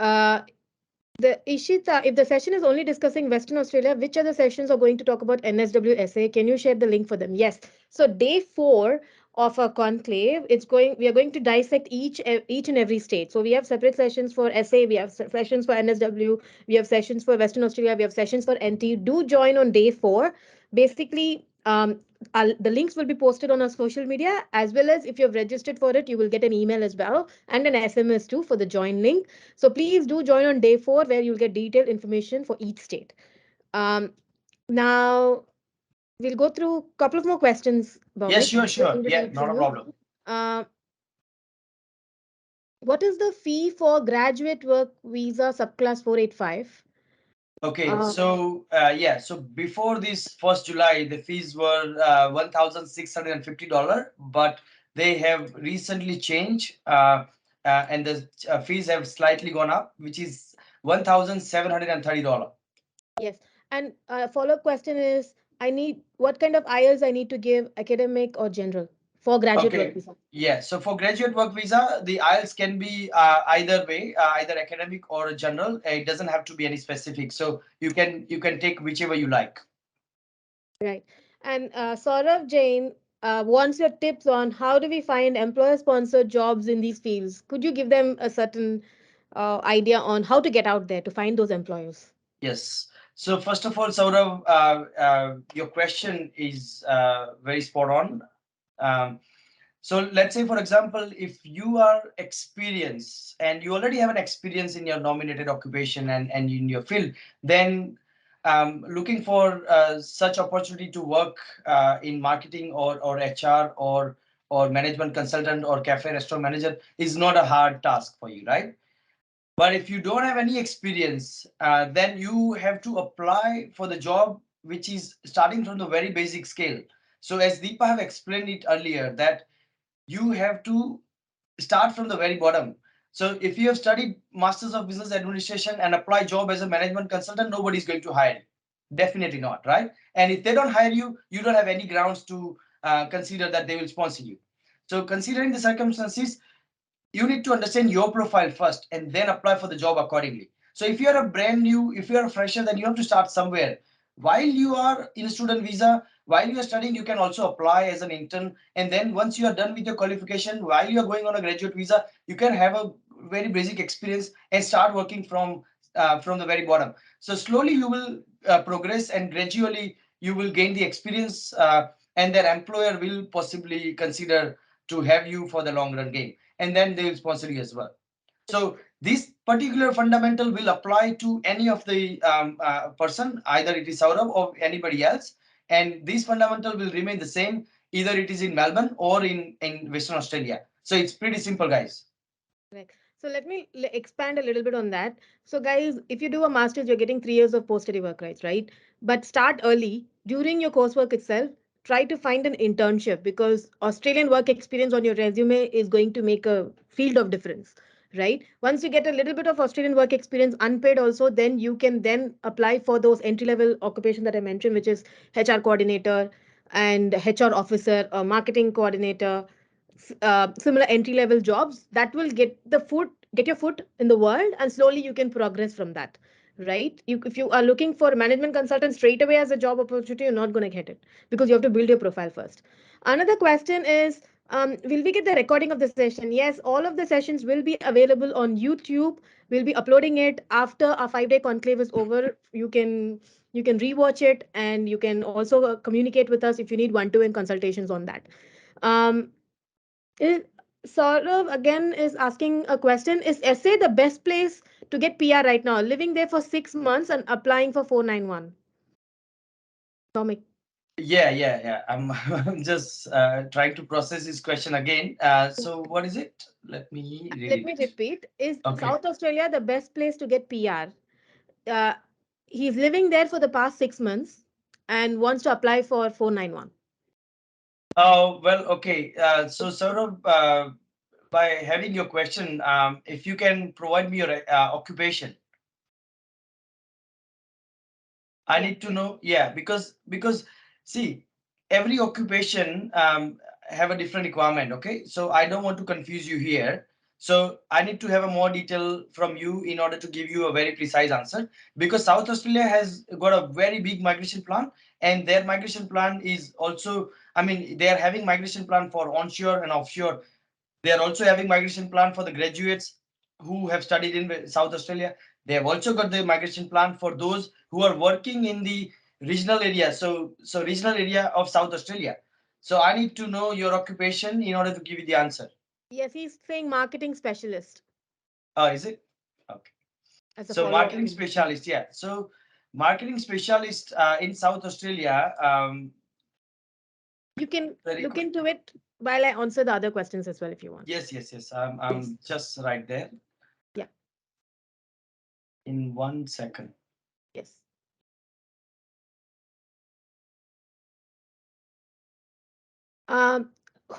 [SPEAKER 1] the Ishita, if the session is only discussing Western Australia, which other sessions are going to talk about NSWSA? Can you share the link for them? Yes. So day 4 of our conclave, we are going to dissect each and every state. So we have separate sessions for SA, we have sessions for NSW, we have sessions for Western Australia, we have sessions for NT. Do join on day 4. Basically, the links will be posted on our social media, as well as if you have registered for it, you will get an email as well and an SMS too for the join link. So please do join on day 4 where you'll get detailed information for each state. Um, Now we'll go through a couple of more questions,
[SPEAKER 2] Yes,
[SPEAKER 1] Bhaumik,
[SPEAKER 2] sure, sure.
[SPEAKER 1] in
[SPEAKER 2] Yeah,
[SPEAKER 1] between for
[SPEAKER 2] not a
[SPEAKER 1] you.
[SPEAKER 2] problem.
[SPEAKER 1] Uh, what is the fee for graduate work visa subclass 485?
[SPEAKER 2] Okay,
[SPEAKER 1] Uh,
[SPEAKER 2] so yeah, so before this 1st July, the fees were $1,650. But they have recently changed, and the fees have slightly gone up, which is $1,730.
[SPEAKER 1] Yes. And follow-up question is, I need what kind of IELTS I need to give, academic or general, for graduate work
[SPEAKER 2] Okay.
[SPEAKER 1] visa?
[SPEAKER 2] Yeah. So for graduate work visa, the IELTS can be either way, either academic or general. It doesn't have to be any specific. So you can take whichever you like.
[SPEAKER 1] Right. And Saurav Jain wants your tips on how do we find employer-sponsored jobs in these fields. Could you give them a certain idea on how to get out there to find those employers?
[SPEAKER 2] Yes. So first of all, Saurav, your question is very spot on. Um, so let's say, for example, if you are experienced and you already have an experience in your nominated occupation and in your field, then looking for such opportunity to work in marketing or HR or management consultant or cafe restaurant manager is not a hard task for you, right? But if you don't have any experience, then you have to apply for the job which is starting from the very basic scale. So as Deepa have explained it earlier, that you have to start from the very bottom. So if you have studied Masters of Business Administration and apply job as a management consultant, nobody is going to hire you. Definitely not, right? And if they don't hire you, you don't have any grounds to consider that they will sponsor you. So considering the circumstances, you need to understand your profile first and then apply for the job accordingly. So if you're a brand new, if you're a fresher, then you have to start somewhere. While you are in a student visa, while you are studying, you can also apply as an intern. And then once you are done with your qualification, while you are going on a graduate visa, you can have a very basic experience and start working from the very bottom. So slowly you will progress and gradually you will gain the experience, and their employer will possibly consider to have you for the long run game, and then they will sponsor you as well. So this particular fundamental will apply to any of the person, either it is Saurabh or anybody else, and this fundamental will remain the same, either it is in Melbourne or in Western Australia. So it's pretty simple, guys.
[SPEAKER 1] Correct. So let me expand a little bit on that. So guys, if you do a master's, you're getting 3 years of post-study work rights, right? But start early during your coursework itself. Try to find an internship because Australian work experience on your resume is going to make a field of difference, right? Once you get a little bit of Australian work experience, unpaid also, then you can then apply for those entry-level occupation that I mentioned, which is HR coordinator and HR officer or marketing coordinator, similar entry level jobs that will get your foot in the world, and slowly you can progress from that, right? If you are looking for a management consultant straight away as a job opportunity, you're not going to get it because you have to build your profile first. Another question is, will we get the recording of the session? Yes, all of the sessions will be available on YouTube. We'll be uploading it after our 5-day conclave is over. You can rewatch it, and you can also communicate with us if you need one-to-one consultations on that. um, it, Saurav again is asking a question. Is SA the best place to get PR right now? Living there for 6 months and applying for 491. Tomik.
[SPEAKER 2] Yeah. I'm just trying to process this question again. So what is it? Let me read
[SPEAKER 1] Let me
[SPEAKER 2] it.
[SPEAKER 1] repeat. Is
[SPEAKER 2] Okay.
[SPEAKER 1] South Australia the best place to get PR? Uh, he's living there for the past 6 months and wants to apply for 491.
[SPEAKER 2] Oh, well, okay. So sort of by having your question, if you can provide me your occupation, I
[SPEAKER 1] Yeah.
[SPEAKER 2] need to know. Yeah, because see, every occupation have a different requirement. Okay, so I don't want to confuse you here. So I need to have a more detail from you in order to give you a very precise answer. Because South Australia has got a very big migration plan, and their migration plan is also. I mean, they are having migration plan for onshore and offshore. They are also having migration plan for the graduates who have studied in South Australia. They have also got the migration plan for those who are working in the regional area. So regional area of South Australia. So I need to know your occupation in order to give you the answer.
[SPEAKER 1] Yes, he's saying marketing specialist
[SPEAKER 2] Is it? Okay.
[SPEAKER 1] as a
[SPEAKER 2] So
[SPEAKER 1] follow up.
[SPEAKER 2] marketing specialist, yeah. So marketing specialist in South Australia.
[SPEAKER 1] You can
[SPEAKER 2] The
[SPEAKER 1] look
[SPEAKER 2] requ-
[SPEAKER 1] into it while I answer the other questions as well if you want.
[SPEAKER 2] yes.
[SPEAKER 1] Yes.
[SPEAKER 2] I'm just right there
[SPEAKER 1] Yeah.
[SPEAKER 2] in 1 second.
[SPEAKER 1] Yes. Um,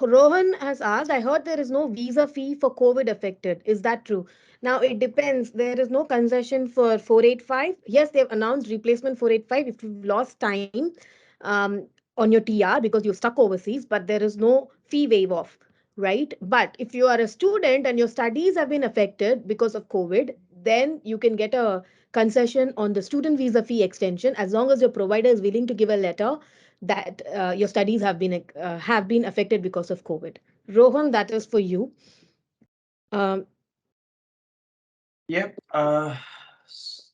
[SPEAKER 1] Rohan has asked, I heard there is no visa fee for COVID affected. Is that true? Now it depends. There is no concession for 485. Yes, they've announced replacement 485 if you've lost time um, on your TR because you're stuck overseas, but there is no fee waive off, right? But if you are a student and your studies have been affected because of COVID, then you can get a concession on the student visa fee extension as long as your provider is willing to give a letter that your studies have been affected because of COVID. Rohan, that is for you. Um,
[SPEAKER 2] Yep.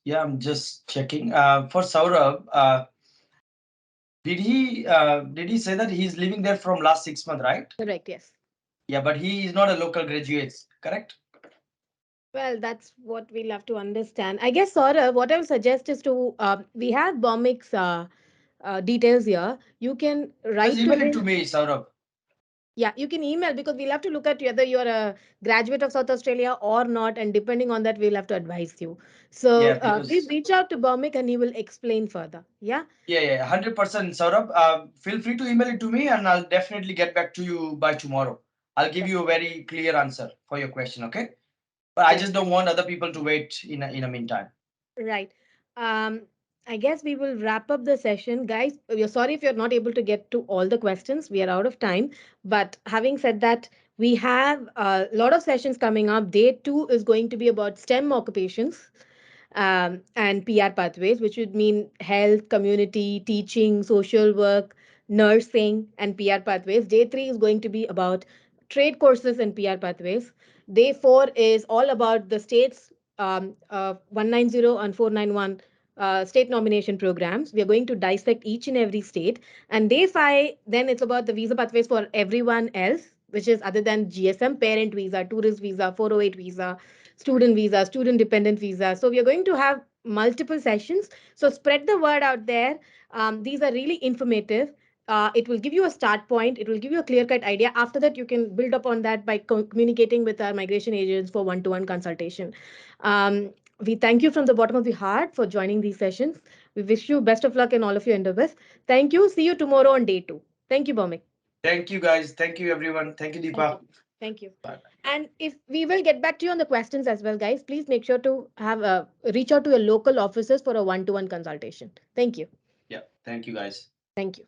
[SPEAKER 2] Yeah, I'm just checking. For Saurabh, did he say that he's living there from last 6 months, right?
[SPEAKER 1] Correct. Yes.
[SPEAKER 2] Yeah, but he is not a local graduate, correct?
[SPEAKER 1] Well, that's what we'll have to understand. I guess, Saurav, what I would suggest is to we have Bomic's details here. You can
[SPEAKER 2] Just
[SPEAKER 1] write to
[SPEAKER 2] email it to
[SPEAKER 1] him.
[SPEAKER 2] me, Saurabh.
[SPEAKER 1] Yeah, you can email because we'll have to look at whether you're a graduate of South Australia or not, and depending on that, we'll have to advise you. So
[SPEAKER 2] Yeah,
[SPEAKER 1] please
[SPEAKER 2] because
[SPEAKER 1] reach out to Bomic and he will explain further. Yeah.
[SPEAKER 2] yeah, 100%, Saurabh. Feel free to email it to me, and I'll definitely get back to you by tomorrow. I'll give you a very clear answer for your question, okay? But I
[SPEAKER 1] Great.
[SPEAKER 2] just don't want other people to wait in a meantime.
[SPEAKER 1] Right. Um, I guess we will wrap up the session. Guys, we are sorry if you're not able to get to all the questions. We are out of time. But having said that, we have a lot of sessions coming up. Day two is going to be about STEM occupations and PR pathways, which would mean health, community, teaching, social work, nursing, and PR pathways. Day three is going to be about trade courses and PR pathways. Day four is all about the state's 190 and 491 state nomination programs. We are going to dissect each and every state. And day five, then it's about the visa pathways for everyone else, which is other than GSM, parent visa, tourist visa, 408 visa, student dependent visa. So we are going to have multiple sessions. So spread the word out there. These are really informative. It will give you a start point. It will give you a clear cut idea. After that, you can build upon that by communicating with our migration agents for one to one consultation. Um, we thank you from the bottom of the heart for joining these sessions. We wish you best of luck in all of your endeavors. Thank you. See you tomorrow on day two. Thank you, Bomik.
[SPEAKER 2] Thank you, guys. Thank you, everyone. Thank you,
[SPEAKER 1] Thank
[SPEAKER 2] Deepa.
[SPEAKER 1] you. Thank you.
[SPEAKER 2] Bye.
[SPEAKER 1] And if we will get back to you on the questions as well, guys, please make sure to have reach out to your local offices for a one-to-one consultation. Thank you.
[SPEAKER 2] Yeah, thank you, guys.
[SPEAKER 1] Thank you.